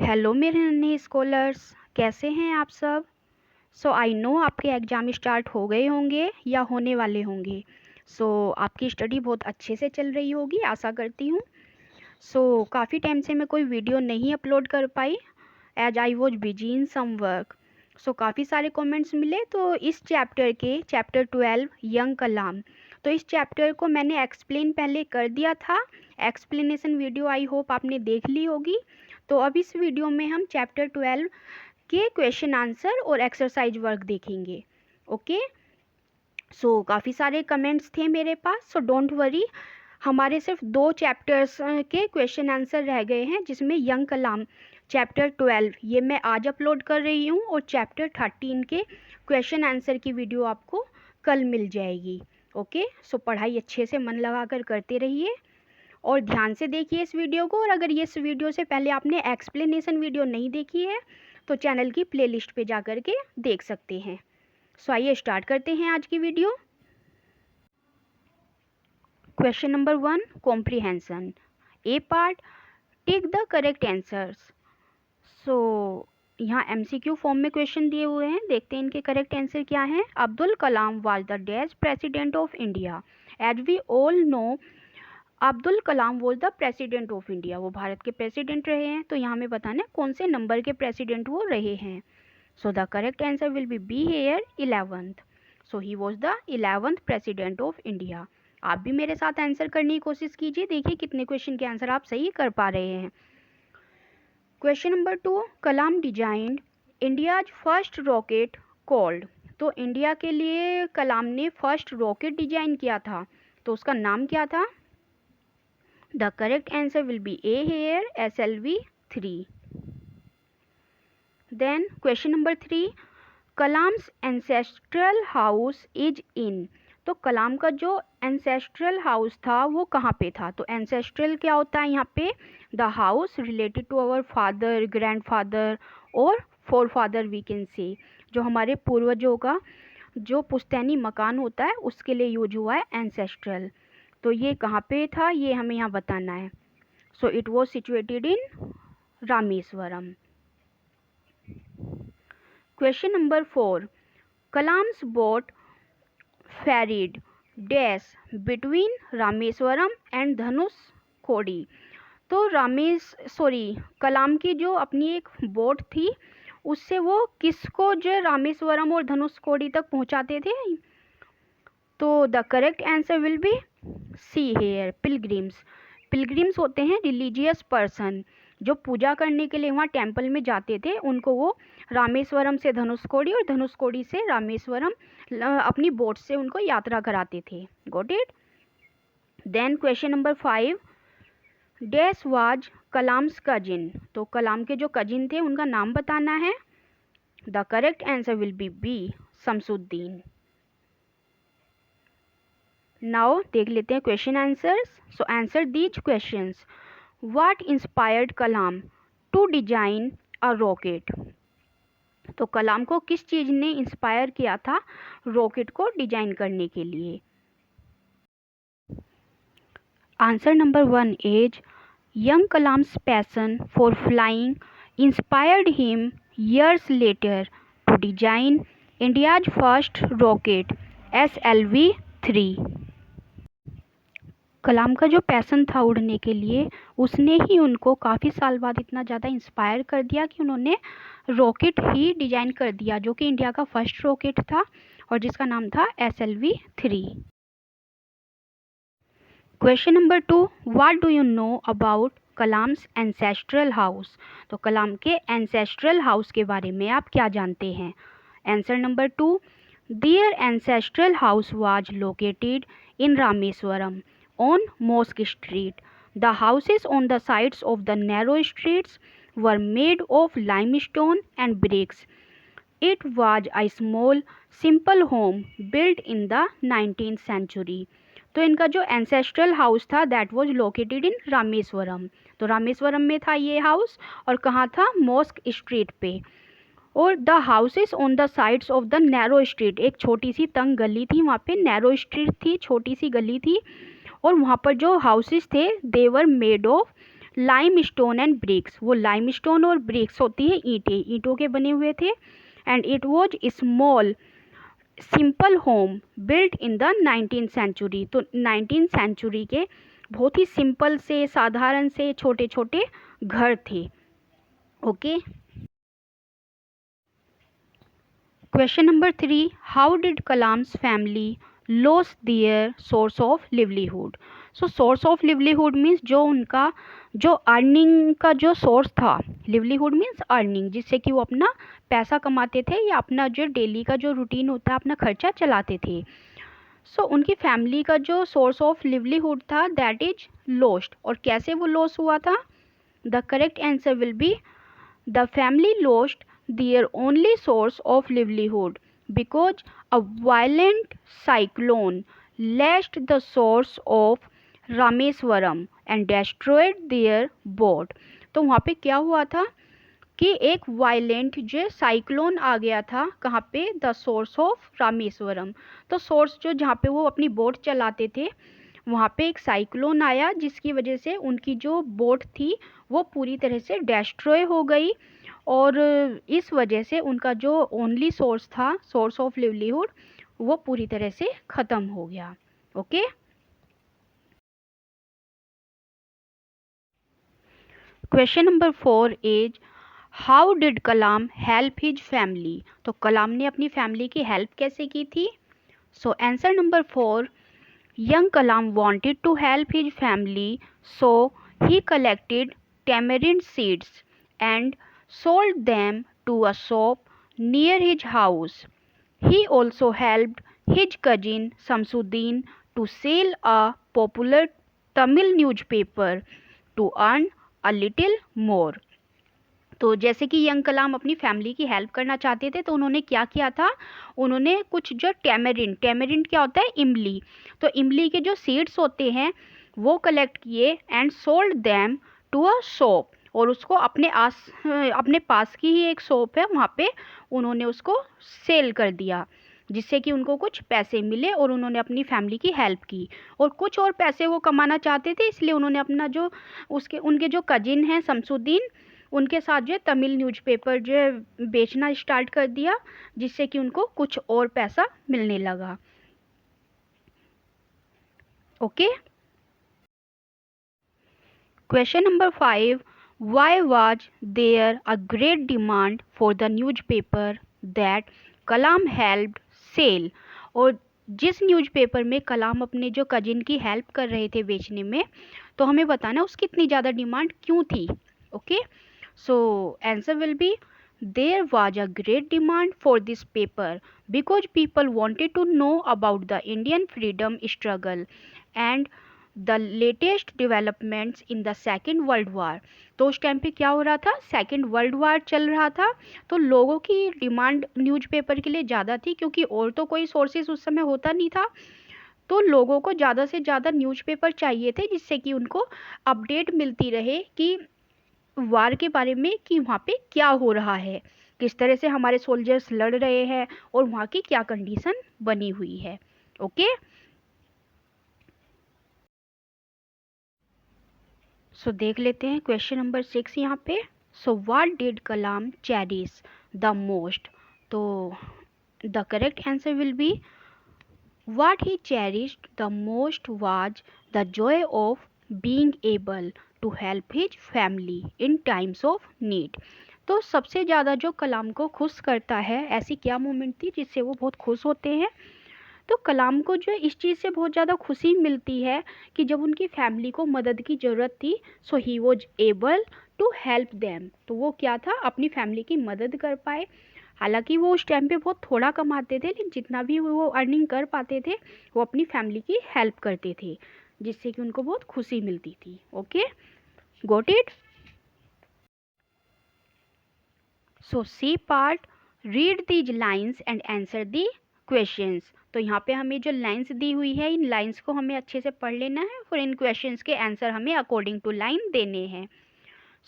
Hello मेरे नन्हे scholars, कैसे हैं आप सब। आई नो आपके एग्ज़ाम स्टार्ट हो गए होंगे या होने वाले होंगे। आपकी स्टडी बहुत अच्छे से चल रही होगी, आशा करती हूँ। काफ़ी टाइम से मैं कोई वीडियो नहीं अपलोड कर पाई as I was busy in some work. काफ़ी सारे कमेंट्स मिले, तो इस चैप्टर 12 यंग कलाम, तो इस चैप्टर को मैंने एक्सप्लेन पहले कर दिया था। एक्सप्लेनेशन वीडियो आई होप आपने देख ली होगी। तो अब इस वीडियो में हम चैप्टर 12 के क्वेश्चन आंसर और एक्सरसाइज वर्क देखेंगे। ओके, काफ़ी सारे कमेंट्स थे मेरे पास, सो डोंट वरी। हमारे सिर्फ 2 चैप्टर्स के क्वेश्चन आंसर रह गए हैं, जिसमें यंग कलाम चैप्टर 12 ये मैं आज अपलोड कर रही हूँ, और चैप्टर 13 के क्वेश्चन आंसर की वीडियो आपको कल मिल जाएगी। ओके, पढ़ाई अच्छे से मन लगा कर करते रहिए और ध्यान से देखिए इस वीडियो को। और अगर ये इस वीडियो से पहले आपने एक्सप्लेनेशन वीडियो नहीं देखी है तो चैनल की प्लेलिस्ट पे जा कर के देख सकते हैं। आइए स्टार्ट करते हैं आज की video. Question number 1, comprehension. A part, take the correct answers. यहाँ एमसीक्यू फॉर्म में क्वेश्चन दिए हुए हैं, देखते हैं इनके करेक्ट आंसर क्या हैं। Abdul Kalam was the dash president of India. As we all know, Abdul Kalam was the president of India, वो भारत के प्रेसिडेंट रहे हैं। तो यहाँ हमें बताना है कौन से नंबर के प्रेसिडेंट वो रहे हैं। The correct answer will be here 11th। He was the 11th president of India. आप भी मेरे साथ आंसर करने की कोशिश कीजिए, देखिए कितने क्वेश्चन के आंसर आप सही कर पा रहे हैं। Question number 2, Kalam designed India's first rocket called. तो इंडिया के लिए कलाम ने फर्स्ट रॉकेट डिजाइन किया था, तो उसका नाम क्या था। The correct answer will be A here, SLV3. Then question number 3, Kalam's ancestral house is in। तो कलाम का जो एंसेस्ट्रल हाउस था वो कहाँ पे था। तो एंसेस्ट्रल क्या होता है यहाँ पे, the house related to our father, grandfather और फोरफादर वी कैन से, जो हमारे पूर्वजों का जो पुश्तैनी मकान होता है उसके लिए यूज हुआ है एंसेस्ट्रल। तो ये कहाँ पे था ये हमें यहाँ बताना है। It was situated in Rameswaram. Question number 4, Kalam's boat ferried dash between Rameswaram and Dhanushkodi. तो कलाम की जो अपनी एक बोट थी उससे वो किसको जो रामेश्वरम और धनुषकोडी तक पहुंचाते थे। तो the correct answer will be C here, pilgrims. Pilgrims होते हैं रिलीजियस पर्सन जो पूजा करने के लिए वहाँ टेम्पल में जाते थे, उनको वो रामेश्वरम से धनुषकोडी और धनुषकोडी से रामेश्वरम अपनी बोट से उनको यात्रा कराते थे। Got it. Then question number 5, dash was Kalam's cousin. तो कलाम के जो कजिन थे उनका नाम बताना है। The correct answer will be B, Shamsuddin. Now देख लेते हैं question answers. Answer these questions. What inspired Kalam to design a rocket. तो कलाम को किस चीज़ ने इंस्पायर किया था रॉकेट को डिजाइन करने के लिए। Answer number 1 is young Kalam's passion for flying inspired him years later to design India's first rocket SLV-3। कलाम का जो पैसन था उड़ने के लिए, उसने ही उनको काफ़ी साल बाद इतना ज़्यादा इंस्पायर कर दिया कि उन्होंने रॉकेट ही डिजाइन कर दिया, जो कि इंडिया का फर्स्ट रॉकेट था और जिसका नाम था SLV-3। Question number 2, what do you know about Kalam's ancestral house. तो कलाम के एंसेस्ट्रल हाउस के बारे में आप क्या जानते हैं। Answer number 2, their ancestral house was located in Rameswaram on Mosque Street. The houses on the sides of the narrow streets were made of limestone and bricks. It was a small, simple home built in the 19th century. तो इनका जो ancestral house था that was located in Rameswaram. तो रामेश्वरम में था ये house और कहाँ था, मॉस्क स्ट्रीट पे। और the houses on the sides of the narrow street, एक छोटी सी तंग गली थी वहाँ पे, नैरो स्ट्रीट थी, छोटी सी गली थी, और वहाँ पर जो हाउसेस थे they were made of limestone and bricks, वो लाइम स्टोन और ब्रिक्स होती है ईंटें, ईंटों के बने हुए थे। And it was small simple home built in the 19th century, तो 19th सेंचुरी के बहुत ही सिंपल से साधारण से छोटे छोटे घर थे। Okay, question number 3, how did Kalam's family lose their source of livelihood. So source of livelihood means जो उनका जो अर्निंग का जो सोर्स था, लिवलीहुड मीन्स अर्निंग, जिससे कि वो अपना पैसा कमाते थे या अपना जो डेली का जो रूटीन होता है अपना खर्चा चलाते थे। सो उनकी फैमिली का जो सोर्स ऑफ लिवलीहुड था दैट इज लॉस्ट। और कैसे वो लॉस हुआ था? The correct answer will B the family lost their only source of livelihood because a violent cyclone lashed the source of Rameswaram and destroyed their boat। तो वहाँ पे क्या हुआ था कि एक वायलेंट जो साइक्लोन आ गया था, कहाँ पे? द सोर्स ऑफ रामेश्वरम, तो सोर्स जो जहाँ पे वो अपनी बोट चलाते थे वहाँ पे एक साइक्लोन आया जिसकी वजह से उनकी जो बोट थी वो पूरी तरह से डेस्ट्रॉय हो गई, और इस वजह से उनका जो ओनली सोर्स था, सोर्स ऑफ लिवलीहुड, वो पूरी तरह से ख़त्म हो गया। Okay, question number 4 is how did Kalam help his family. तो कलाम ने अपनी फैमिली की हेल्प कैसे की थी? So answer number 4, young Kalam wanted to help his family, so he collected tamarind seeds and sold them to a shop near his house. He also helped his cousin Samsuddin to sell a popular Tamil newspaper to earn a little more. तो जैसे कि young कलाम अपनी family की help करना चाहते थे तो उन्होंने क्या किया था, उन्होंने कुछ जो टेमेरिंड, टेमेरिंड क्या होता है? इमली, तो इमली के जो सीड्स होते हैं वो कलेक्ट किए and sold them to a shop, और उसको अपने पास की ही एक शॉप है वहाँ पे उन्होंने उसको सेल कर दिया, जिससे कि उनको कुछ पैसे मिले और उन्होंने अपनी फैमिली की हेल्प की। और कुछ और पैसे वो कमाना चाहते थे, इसलिए उन्होंने अपना जो उनके जो कजिन हैं शमसुद्दीन, उनके साथ जो है तमिल न्यूज़पेपर जो है बेचना स्टार्ट कर दिया, जिससे कि उनको कुछ और पैसा मिलने लगा। Okay, question number 5, why was there a great demand for the newspaper that Kalam helped sell. और जिस न्यूज़पेपर में कलाम अपने जो कजिन की हेल्प कर रहे थे बेचने में, तो हमें बताना उसकी इतनी ज़्यादा डिमांड क्यों थी। Okay, so answer will be there was a great demand for this paper because people wanted to know about the Indian freedom struggle and the latest developments in the second world war। तो उस time पे क्या हो रहा था? Second world war चल रहा था, तो लोगों की डिमांड न्यूज़पेपर के लिए ज़्यादा थी क्योंकि और तो कोई सोर्सेज उस समय होता नहीं था, तो लोगों को ज़्यादा से ज़्यादा न्यूज़पेपर चाहिए थे जिससे कि उनको अपडेट मिलती रहे कि वार के बारे में, कि वहाँ पे क्या हो रहा है, किस तरह से हमारे सोल्जर्स लड़ रहे हैं और वहाँ की क्या कंडीशन बनी हुई है। ओके, सो देख लेते हैं क्वेश्चन नंबर 6 यहाँ पे। So what did Kalam cherish the most. तो the correct answer will be what he cherished the most was the joy of being able to help his family in times of need। तो सबसे ज़्यादा जो कलाम को खुश करता है, ऐसी क्या मोमेंट थी जिससे वो बहुत खुश होते हैं? तो कलाम को जो इस चीज़ से बहुत ज़्यादा खुशी मिलती है कि जब उनकी फैमिली को मदद की ज़रूरत थी, so he was able to help them, तो वो क्या था? अपनी फैमिली की मदद कर पाए। हालांकि वो उस टाइम पे बहुत थोड़ा कमाते थे, लेकिन जितना भी वो अर्निंग कर पाते थे वो अपनी फैमिली की हेल्प करते थे, जिससे कि उनको बहुत खुशी मिलती थी। Okay, got it? So C part, read these lines and answer the questions. तो यहाँ पे हमें जो लाइन्स दी हुई है, इन लाइन्स को हमें अच्छे से पढ़ लेना है और इन क्वेश्चंस के आंसर हमें अकॉर्डिंग टू लाइन देने हैं।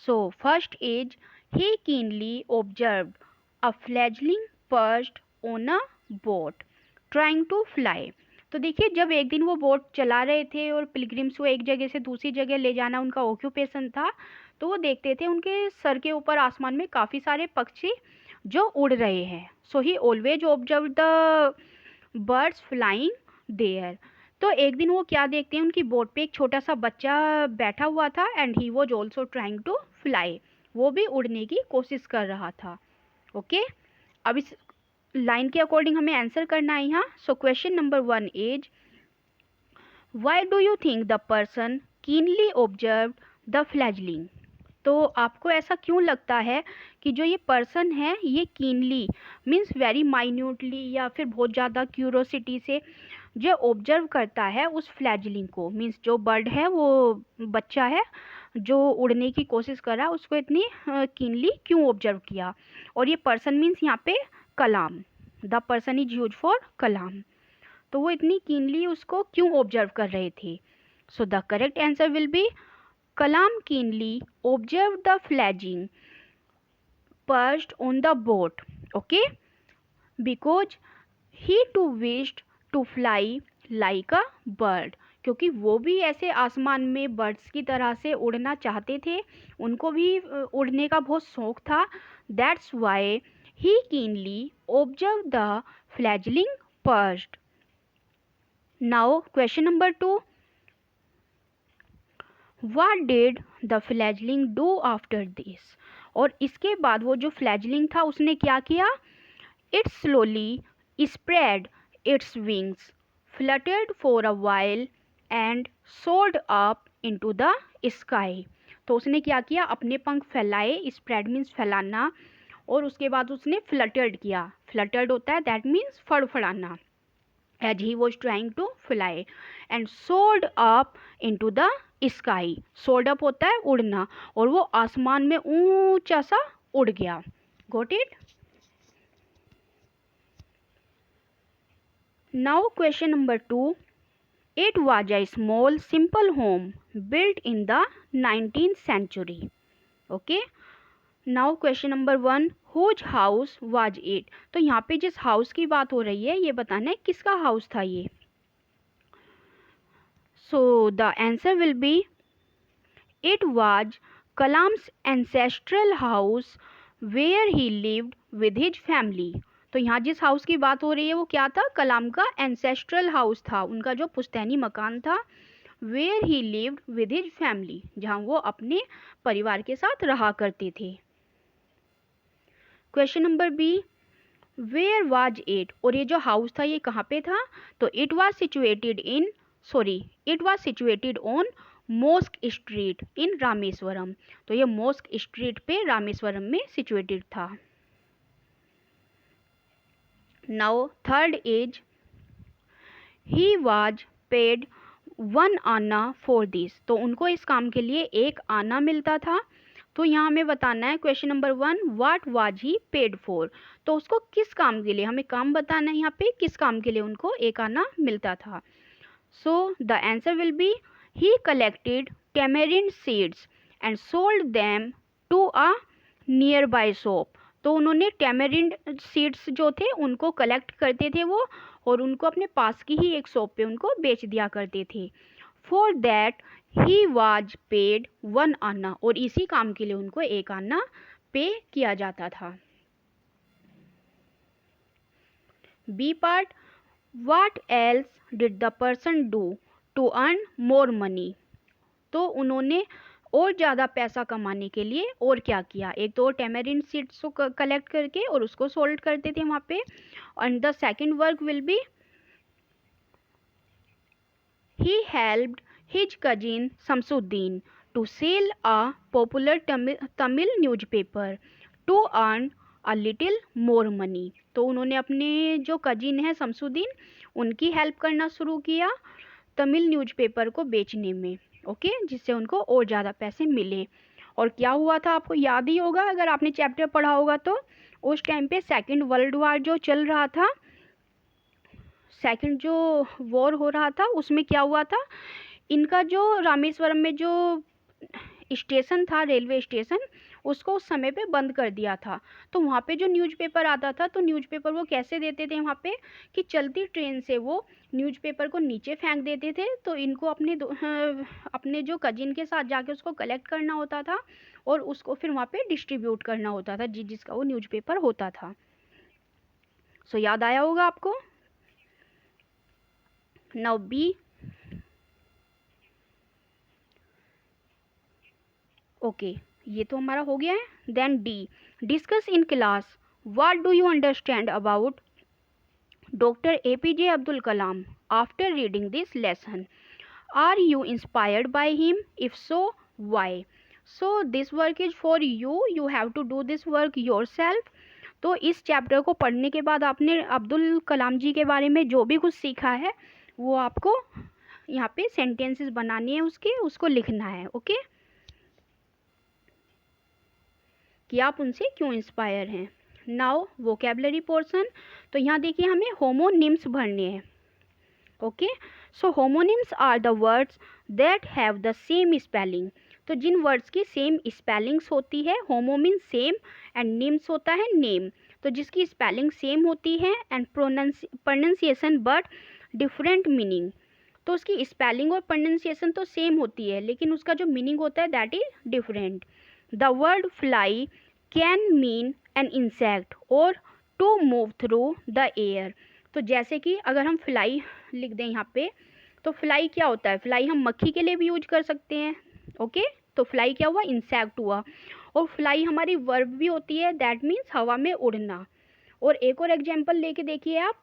So first is he keenly observed a fledgling perched on a boat trying to fly। तो देखिए, जब एक दिन वो बोट चला रहे थे और पिलग्रिम्स को एक जगह से दूसरी जगह ले जाना उनका ऑक्यूपेशन था, तो वो देखते थे उनके सर के ऊपर आसमान में काफ़ी सारे पक्षी जो उड़ रहे हैं। So he always observe the birds flying there. तो एक दिन वो क्या देखते हैं, उनकी बोट पे एक छोटा सा बच्चा बैठा हुआ था and he was also trying to fly. वो भी उड़ने की कोशिश कर रहा था। ओके, अब इस लाइन के अकॉर्डिंग हमें आंसर करना है यहाँ। So question number 1 is, why do you think the person keenly observe the fledgling. तो आपको ऐसा क्यों लगता है कि जो ये पर्सन है ये कीनली मीन्स वेरी माइन्यूटली या फिर बहुत ज़्यादा क्यूरोसिटी से जो ऑब्जर्व करता है उस फ्लैजलिंग को, मीन्स जो बर्ड है वो बच्चा है जो उड़ने की कोशिश कर रहा है उसको इतनी कीनली क्यों ऑब्जर्व किया। और ये पर्सन मीन्स यहाँ पे Kalam, the person is use for Kalam. तो वो इतनी कीनली उसको क्यों ऑब्जर्व कर रहे थे। सो the correct answer will B, Kalam keenly observed the fledgling perched on the boat, okay, because he too wished to fly like a bird। क्योंकि वो भी ऐसे आसमान में बर्ड्स की तरह से उड़ना चाहते थे, उनको भी उड़ने का बहुत शौक था। That's why he keenly observe the fledgling perched. Now question number 2, What did the fledgling do after this? और इसके बाद वो जो फ्लैजलिंग था उसने क्या किया। It slowly spread its wings, fluttered for a while and soared up into the sky। तो उसने क्या किया, अपने पंख फैलाए, स्प्रेड मीन्स फैलाना, और उसके बाद उसने फ्लटर्ड किया। फ्लटर्ड होता है दैट मीन्स फड़फड़ाना। As he was trying to fly and soared up into the sky। soared up होता है उड़ना, और वो आसमान में ऊंचा सा उड़ गया। Got it? Now question number 2. It was a small simple home built in the 19th century. Okay. Now question number 1, whose house was it. तो यहाँ पे जिस हाउस की बात हो रही है ये बताना है किसका हाउस था ये। So the answer will be, it was Kalam's ancestral house where he lived with his family. तो यहाँ जिस हाउस की बात हो रही है वो क्या था, कलाम का एंसेस्ट्रल हाउस था, उनका जो पुश्तैनी मकान था। Where he lived with his family, जहाँ वो अपने परिवार के साथ रहा करते थे। Question number B, where was it. और ये जो हाउस था ये कहाँ पे था, तो it was situated on mosque street in Rameswaram. तो ये मॉस्क स्ट्रीट पे रामेश्वरम में सिचुएटेड था। Now third is, he was paid 1 anna for this. तो उनको इस काम के लिए 1 आना मिलता था। तो यहाँ हमें बताना है question number 1, what was he paid for. तो उसको किस काम के लिए, हमें काम बताना है यहाँ पे, किस काम के लिए उनको 1 आना मिलता था। So the answer will be, he collected tamarind seeds and sold them to a nearby shop. तो उन्होंने टैमेरिंड सीड्स जो थे उनको कलेक्ट करते थे वो, और उनको अपने पास की ही एक शॉप पे उनको बेच दिया करते थे। For that he was paid 1 आना, और इसी काम के लिए उनको 1 आना पे किया जाता था। B part, what else did the person do to earn more money. तो उन्होंने और ज़्यादा पैसा कमाने के लिए और क्या किया, एक तो टैमेरिंड सीड्स को कलेक्ट करके और उसको सोल्ड करते थे वहाँ पे। And the second work will be, he helped his cousin Samsuddin to sell a popular Tamil newspaper to earn a little more money। तो उन्होंने अपने जो कजिन है शमसुद्दीन उनकी हेल्प करना शुरू किया तमिल न्यूज़पेपर को बेचने में, ओके, जिससे उनको और ज़्यादा पैसे मिले। और क्या हुआ था आपको याद ही होगा अगर आपने चैप्टर पढ़ा होगा तो, उस टाइम पे सेकेंड वर्ल्ड वार जो चल रहा था, सेकंड जो वॉर हो रहा था उसमें क्या हुआ था, इनका जो रामेश्वरम में जो स्टेशन था, रेलवे स्टेशन, उसको उस समय पे बंद कर दिया था। तो वहाँ पे जो न्यूज़पेपर आता था, तो न्यूज़पेपर वो कैसे देते थे वहाँ पे कि चलती ट्रेन से वो न्यूज़पेपर को नीचे फेंक देते थे। तो इनको अपने जो कजिन के साथ जाके उसको कलेक्ट करना होता था और उसको फिर वहाँ पे डिस्ट्रीब्यूट करना होता था जिसका वो न्यूज़पेपर होता था। सो याद आया होगा आपको। Now B. ओके, ये तो हमारा हो गया है। Then D, discuss in class what do you understand about doctor APJ Abdul Kalam after reading this lesson. Are you inspired by him? If so why? So this work is for you, you have to do this work yourself. तो इस chapter को पढ़ने के बाद आपने अब्दुल कलाम जी के बारे में जो भी कुछ सीखा है वो आपको यहाँ पे सेंटेंसेस बनानी है उसको लिखना है। ओके, कि आप उनसे क्यों इंस्पायर हैं। Now vocabulary portion. तो यहाँ देखिए हमें होमोनिम्स भरने हैं। Okay, so homonyms are the words that have the same spelling. तो जिन वर्ड्स की सेम स्पेलिंग्स होती है, homo means same and nyms होता है नेम, तो जिसकी स्पेलिंग सेम होती है and pronunciation but different meaning. तो उसकी स्पेलिंग और प्रोनाउंसिएशन तो सेम होती है लेकिन उसका जो मीनिंग होता है that is different. The word fly can mean an insect और to move through the air. तो जैसे कि अगर हम फ्लाई लिख दें यहाँ पे, तो फ्लाई क्या होता है, फ्लाई हम मक्खी के लिए भी यूज कर सकते हैं। ओके, तो फ्लाई क्या हुआ, इंसेक्ट हुआ। और फ्लाई हमारी वर्ब भी होती है, दैट मीन्स हवा में उड़ना। और एक और एग्जाम्पल लेके देखिए आप,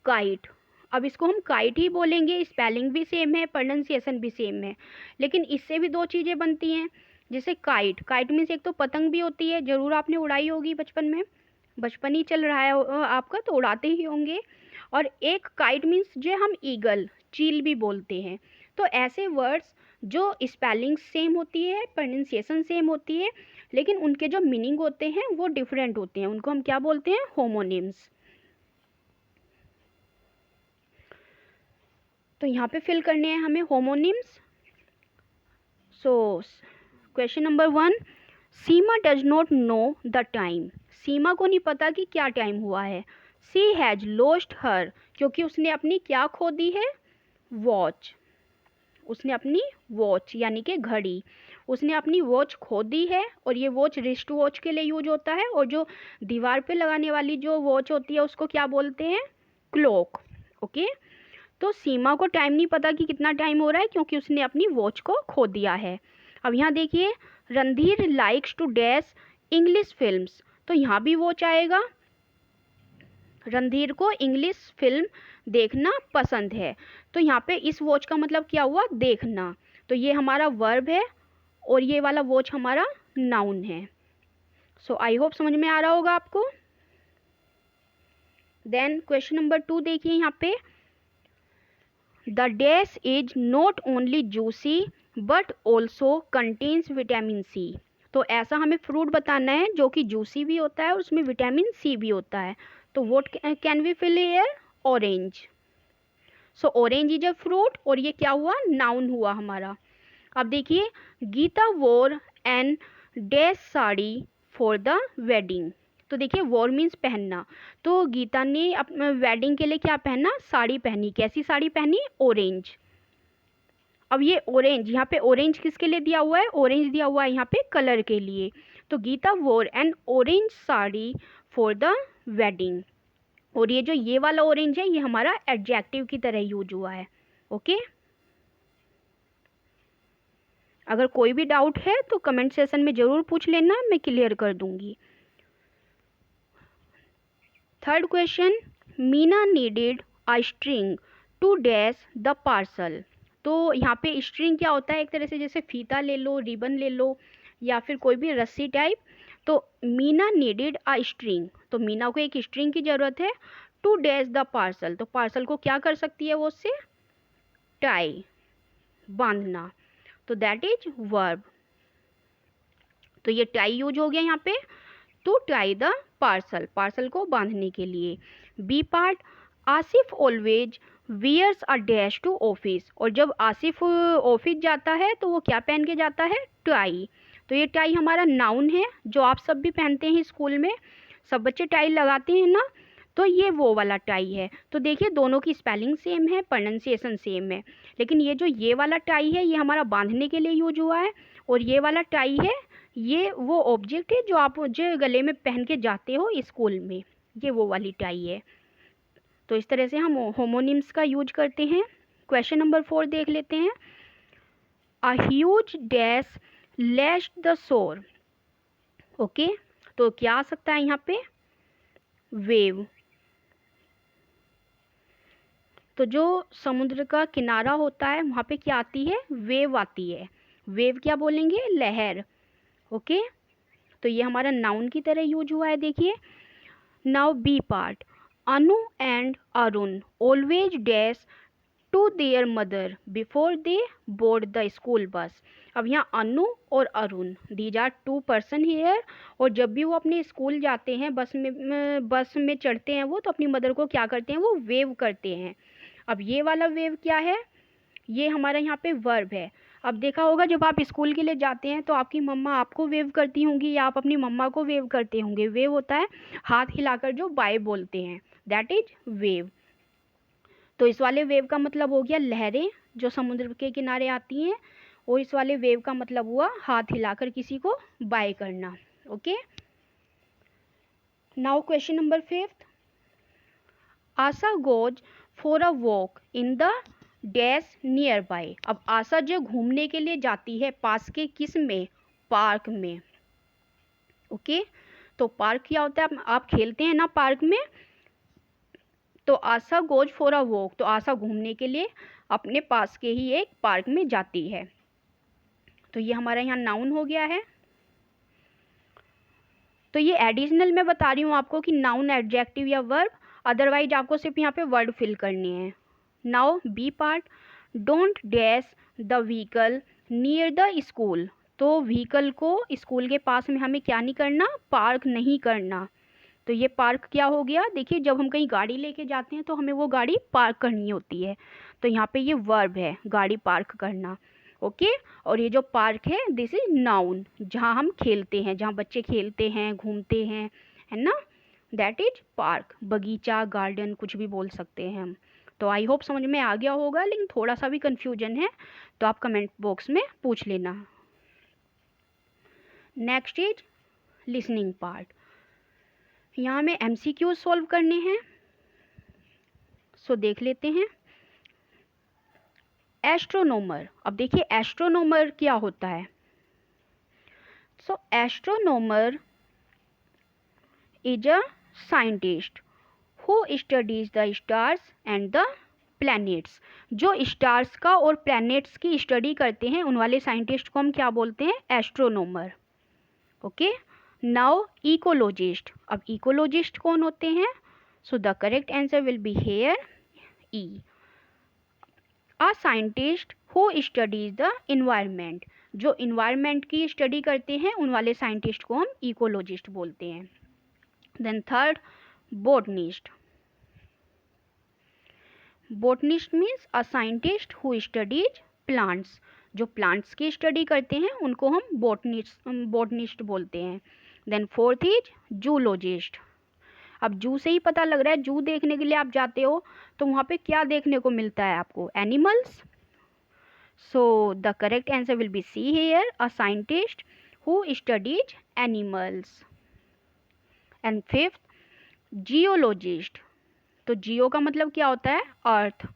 काइट। अब इसको हम काइट ही बोलेंगे, स्पेलिंग भी सेम है, प्रोनाउंसिएशन भी सेम है, लेकिन इससे भी दो चीज़ें बनती हैं। जैसे काइट, काइट मीन्स एक तो पतंग भी होती है, ज़रूर आपने उड़ाई होगी बचपन में, बचपन ही चल रहा है आपका तो उड़ाते ही होंगे। और एक काइट मीन्स जो हम ईगल, चील भी बोलते हैं। तो ऐसे वर्ड्स जो स्पेलिंग सेम होती है, प्रोनाउंसिएशन सेम होती है, लेकिन उनके जो मीनिंग होते हैं वो डिफरेंट होते हैं, उनको हम क्या बोलते हैं, होमोनिम्स। तो यहाँ पे फिल करने हैं हमें homonyms. So question number 1, Seema does not know the time. Seema को नहीं पता कि क्या टाइम हुआ है। सी हैज लॉस्ट हर, क्योंकि उसने अपनी क्या खो दी है, वॉच। उसने अपनी वॉच यानी कि घड़ी, उसने अपनी वॉच खो दी है। और ये वॉच रिस्ट वॉच के लिए यूज होता है, और जो दीवार पे लगाने वाली जो वॉच होती है उसको क्या बोलते हैं, क्लॉक। ओके, तो सीमा को टाइम नहीं पता कि कितना टाइम हो रहा है क्योंकि उसने अपनी वॉच को खो दिया है। अब यहाँ देखिए, Randhir likes to dash English films. तो यहाँ भी वॉच आएगा, रणधीर को इंग्लिश फिल्म देखना पसंद है। तो यहाँ पे इस वॉच का मतलब क्या हुआ, देखना। तो ये हमारा वर्ब है और ये वाला वॉच हमारा नाउन है। सो आई होप समझ में आ रहा होगा आपको। देन क्वेश्चन नंबर 2 देखिए यहाँ पे, the dash is not only juicy but also contains vitamin C. तो ऐसा हमें फ्रूट बताना है जो कि जूसी भी होता है और उसमें विटामिन सी भी होता है। तो what can we fill here, orange. So orange is a fruit और ये क्या हुआ, नाउन हुआ हमारा। अब देखिए, Geeta wore an dash sari for the wedding. तो देखिए, वॉर मीन्स पहनना, तो गीता ने अपने वेडिंग के लिए क्या पहना, साड़ी पहनी। कैसी साड़ी पहनी, ऑरेंज। अब ये ऑरेंज, यहाँ पे ऑरेंज किसके लिए दिया हुआ है, ऑरेंज दिया हुआ है यहाँ पे कलर के लिए। तो Gita wore N orange sari for the wedding. और ये जो ये वाला ऑरेंज है ये हमारा एडजेक्टिव की तरह यूज हुआ है। ओके, अगर कोई भी डाउट है तो कमेंट सेशन में ज़रूर पूछ लेना, मैं क्लियर कर दूंगी। Third question, Meena needed a string to dash the parcel. तो यहाँ पे स्ट्रिंग क्या होता है, एक तरह से जैसे फीता ले लो, रिबन ले लो, या फिर कोई भी रस्सी टाइप। तो मीना नीडेड अ स्ट्रिंग, तो मीना को एक स्ट्रिंग की ज़रूरत है। टू डैश द पार्सल, तो पार्सल को क्या कर सकती है वो, उससे टाई, बांधना। तो दैट इज वर्ब। तो ये टाई यूज हो गया यहाँ पे, to tie the parcel, parcel को बांधने के लिए। B part, Asif always wears a dash to office, और जब आसिफ ऑफिस जाता है तो वो क्या पहन के जाता है? टाई। तो ये टाई हमारा नाउन है जो आप सब भी पहनते हैं स्कूल में, सब बच्चे टाई लगाते हैं ना, तो ये वो वाला टाई है। तो देखिए दोनों की स्पेलिंग सेम है, प्रोनाउंसिएशन सेम है, लेकिन ये जो ये वाला टाई है ये हमारा बांधने के लिए यूज हुआ है, और ये वाला टाई है ये वो ऑब्जेक्ट है जो आप जो गले में पहन के जाते हो स्कूल में, ये वो वाली टाई है। तो इस तरह से हम होमोनिम्स का यूज करते हैं। क्वेश्चन नंबर 4 देख लेते हैं। A huge dash lashed the shore. Okay, तो क्या आ सकता है यहाँ पे? वेव। तो जो समुद्र का किनारा होता है वहाँ पे क्या आती है? वेव आती है। वेव क्या बोलेंगे? लहर। ओके, तो ये हमारा नाउन की तरह यूज हुआ है। देखिए now B part. Anu and Arun always dash to their mother before they board the school bus. अब यहाँ अनु और Arun these are two person here, और जब भी वो अपने स्कूल जाते हैं बस में चढ़ते हैं वो, तो अपनी मदर को क्या करते हैं? वो वेव करते हैं। अब ये वाला वेव क्या है? ये हमारा यहाँ पे वर्ब है। अब देखा होगा जब आप स्कूल के लिए जाते हैं तो आपकी मम्मा आपको वेव करती होंगी या आप अपनी मम्मा को वेव करते होंगे। वेव होता है हाथ हिलाकर जो बाय बोलते हैं, दैट इज वेव। तो इस वाले वेव का मतलब हो गया लहरें जो समुद्र के किनारे आती हैं, और इस वाले वेव का मतलब हुआ हाथ हिलाकर किसी को बाय करना। Okay, now question number 5। Asha goes for a walk in the dash near by. अब आशा जो घूमने के लिए जाती है पास के किस में? पार्क में। ओके, तो पार्क क्या होता है? आप खेलते हैं ना पार्क में, तो आशा गोज फॉर अ वॉक, तो आशा घूमने के लिए अपने पास के ही एक पार्क में जाती है। तो ये हमारा यहाँ नाउन हो गया है। तो ये एडिशनल मैं बता रही हूँ आपको कि नाउन एडजेक्टिव या वर्ब, अदरवाइज आपको सिर्फ यहाँ पे वर्ड फिल करने हैं। Now B part. Don't dash the vehicle near the school. तो व्हीकल को स्कूल के पास में हमें क्या नहीं करना? पार्क नहीं करना। तो ये पार्क क्या हो गया? देखिए जब हम कहीं गाड़ी लेके जाते हैं तो हमें वो गाड़ी पार्क करनी होती है, तो यहाँ पे ये वर्ब है गाड़ी पार्क करना। ओके, और ये जो पार्क है दिस इज नाउन, जहाँ हम खेलते हैं, जहाँ बच्चे खेलते हैं घूमते हैं, है ना, दैट इज पार्क। बगीचा, गार्डन कुछ भी बोल सकते हैं हम। तो आई होप समझ में आ गया होगा, लेकिन थोड़ा सा भी कन्फ्यूजन है तो आप कमेंट बॉक्स में पूछ लेना। Next is listening part. यहाँ में MCQ सॉल्व करने हैं, सो देख लेते हैं। एस्ट्रोनोमर। अब देखिए एस्ट्रोनोमर क्या होता है? So astronomer is a scientist who studies the stars and the planets. जो स्टार्स का और प्लैनेट्स की स्टडी करते हैं उन वाले साइंटिस्ट को हम क्या बोलते हैं? एस्ट्रोनोमर। Okay, now ecologist. अब इकोलॉजिस्ट कौन होते हैं? सो the correct answer will be here E. A scientist who studies the environment. जो इन्वायरमेंट की स्टडी करते हैं उन वाले साइंटिस्ट को हम इकोलॉजिस्ट बोलते हैं। Then third, botanist. Botanist means a scientist who studies plants. जो प्लांट्स की स्टडी करते हैं उनको हम बोटनिस्ट बोलते हैं। Then fourth is zoologist. अब जू से ही पता लग रहा है, जू देखने के लिए आप जाते हो तो वहाँ पे क्या देखने को मिलता है आपको? Animals. So the correct answer will be C here, a scientist who studies animals. And fifth, geologist. तो जियो का मतलब क्या होता है? अर्थ,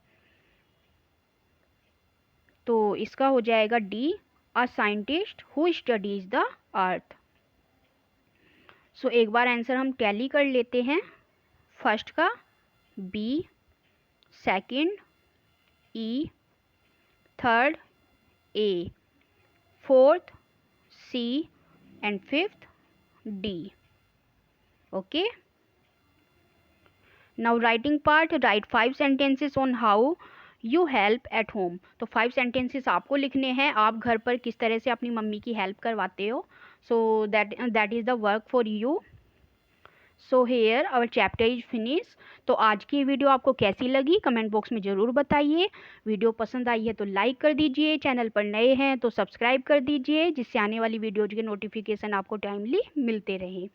तो इसका हो जाएगा D, a scientist who studies the earth. So एक बार आंसर हम टैली कर लेते हैं। फर्स्ट का B, second E, third A, fourth C and fifth D. Okay, now writing part. Write 5 sentences on how you help at home. तो 5 sentences आपको लिखने हैं, आप घर पर किस तरह से अपनी मम्मी की हेल्प करवाते हो। So that is the work for you. So here our chapter is finish. तो आज की वीडियो आपको कैसी लगी कमेंट बॉक्स में ज़रूर बताइए। वीडियो पसंद आई है तो लाइक कर दीजिए, चैनल पर नए हैं तो सब्सक्राइब कर दीजिए, जिससे आने वाली वीडियोज के नोटिफिकेशन आपको टाइमली मिलते रहें।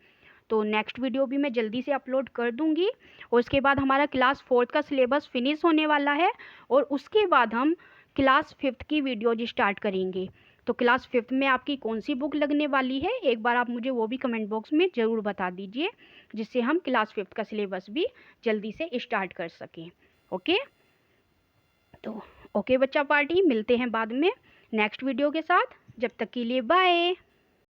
तो नेक्स्ट वीडियो भी मैं जल्दी से अपलोड कर दूंगी। और उसके बाद हमारा क्लास 4th का सिलेबस फिनिश होने वाला है और उसके बाद हम क्लास 5th की वीडियोज स्टार्ट करेंगे। तो क्लास 5th में आपकी कौन सी बुक लगने वाली है, एक बार आप मुझे वो भी कमेंट बॉक्स में ज़रूर बता दीजिए, जिससे हम क्लास 5th का सिलेबस भी जल्दी से स्टार्ट कर सकें। ओके, तो ओके बच्चा पार्टी, मिलते हैं बाद में नेक्स्ट वीडियो के साथ। जब तक के लिए बाय।